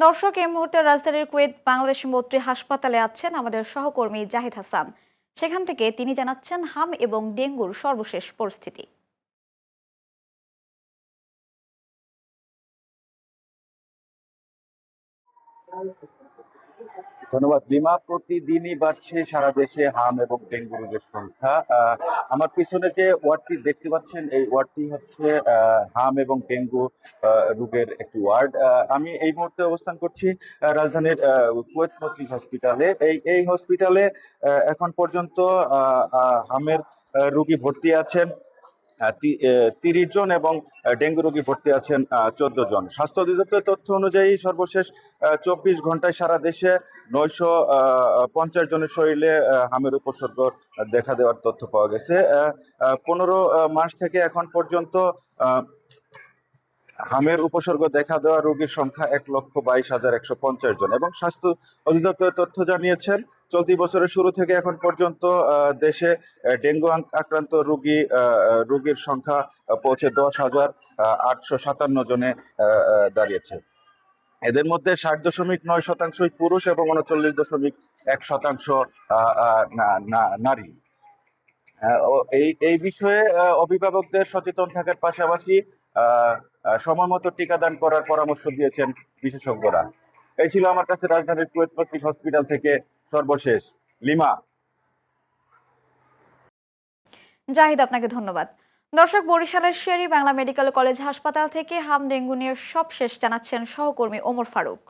দর্শক, এই মুহূর্তে রাজধানীর কুয়েত বাংলাদেশ মৈত্রী হাসপাতালে আছেন আমাদের সহকর্মী জাহিদ হাসান। সেখান থেকে তিনি জানাচ্ছেন হাম এবং ডেঙ্গুর সর্বশেষ পরিস্থিতি। ধন্যবাদ লিমা। প্রতিদিনই বাড়ছে সারা দেশে হাম এবং ডেঙ্গু রোগের সংখ্যা। আমার পিছনে যে ওয়ার্ডটি দেখতে পাচ্ছেন, এই ওয়ার্ডটি হচ্ছে হাম এবং ডেঙ্গু রোগের একটি ওয়ার্ড। আমি এই মুহূর্তে অবস্থান করছি রাজধানীর কুয়েত মৈত্রী হসপিটালে। এই হসপিটালে এখন পর্যন্ত হামের রোগী ভর্তি আছেন 30 জন এবং ডেঙ্গু রোগী ভর্তি আছেন 14 জন। স্বাস্থ্য অধিদপ্তরের তথ্য অনুযায়ী সর্বশেষ 24 ঘন্টায় সারা দেশে 950 জনের শরীরে হামের উপসর্গ দেখা দেওয়ার তথ্য পাওয়া গেছে। 15 মাস থেকে এখন পর্যন্ত হামের উপসর্গ দেখা দেওয়া রোগীর সংখ্যা 1,22,150 জন এবং স্বাস্থ্য অধিদপ্তরের তথ্য জানিয়েছেন চলতি বছরের শুরু থেকে এখন পর্যন্ত দেশে ডেঙ্গু আক্রান্ত রোগীর সংখ্যা পৌঁছে 10,857 জনে দাঁড়িয়েছে। এদের মধ্যে 60.9% পুরুষ এবং 39.1% নারী। এই বিষয়ে অভিভাবকদের সচেতন থাকার পাশাপাশি সময় মতো টিকাদান করার পরামর্শ দিয়েছেন বিশেষজ্ঞরা। এই ছিল আমার কাছে রাজধানীর কুয়েত মৈত্রী হসপিটাল থেকে সর্বশেষ। লিমা। জাহিদ, আপনাকে ধন্যবাদ। দর্শক, বরিশালের শের-ই বাংলা মেডিকেল কলেজ হাসপাতাল থেকে হাম ডেঙ্গু নিয়ে সবশেষ জানাচ্ছেন সহকর্মী ওমর ফারুক।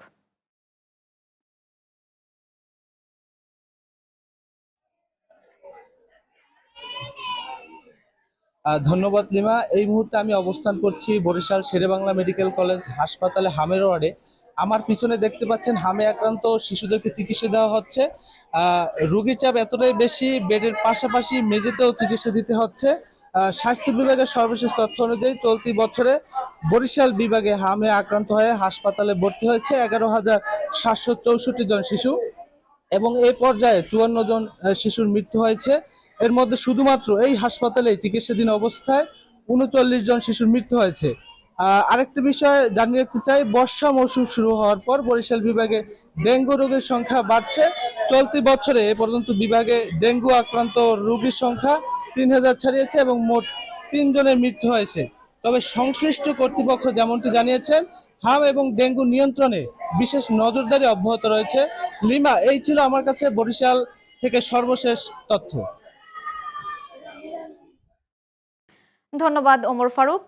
ধন্যবাদ লিমা। এই মুহূর্তে আমি অবস্থান করছি বরিশাল শেরেবাংলা মেডিকেল কলেজ হাসপাতালে হামের ওয়ার্ডে। আমার পিছনে দেখতে পাচ্ছেন হামে আক্রান্ত শিশুদেরকে চিকিৎসা দেওয়া হচ্ছে। রোগীর চাপ এতটাই বেশি, বেডের পাশাপাশি মেঝেতেও চিকিৎসা দিতে হচ্ছে। স্বাস্থ্য বিভাগের সর্বশেষ তথ্য অনুযায়ী চলতি বছরে বরিশাল বিভাগে হামে আক্রান্ত হয়ে হাসপাতালে ভর্তি হয়েছে 11,764 জন শিশু এবং এই পর্যায়ে 54 জন শিশুর মৃত্যু হয়েছে। এর মধ্যে শুধুমাত্র এই হাসপাতালে চিকিৎসাধীন অবস্থায় 39 জন শিশুর মৃত্যু হয়েছে। আরেকটি বিষয় জানিয়ে রাখতে চাই, বর্ষা মৌসুম শুরু হওয়ার পর বরিশাল বিভাগে ডেঙ্গু রোগের সংখ্যা বাড়ছে। চলতি বছরে এ পর্যন্ত বিভাগে ডেঙ্গু আক্রান্ত রোগীর সংখ্যা 3,000 ছাড়িয়েছে এবং মোট 3 জনের মৃত্যু হয়েছে। তবে সংশ্লিষ্ট কর্তৃপক্ষ যেমনটি জানিয়েছেন, হাম এবং ডেঙ্গু নিয়ন্ত্রণে বিশেষ নজরদারি অব্যাহত রয়েছে। লিমা, এই ছিল আমার কাছে বরিশাল থেকে সর্বশেষ তথ্য। ধন্যবাদ ওমর ফারুক।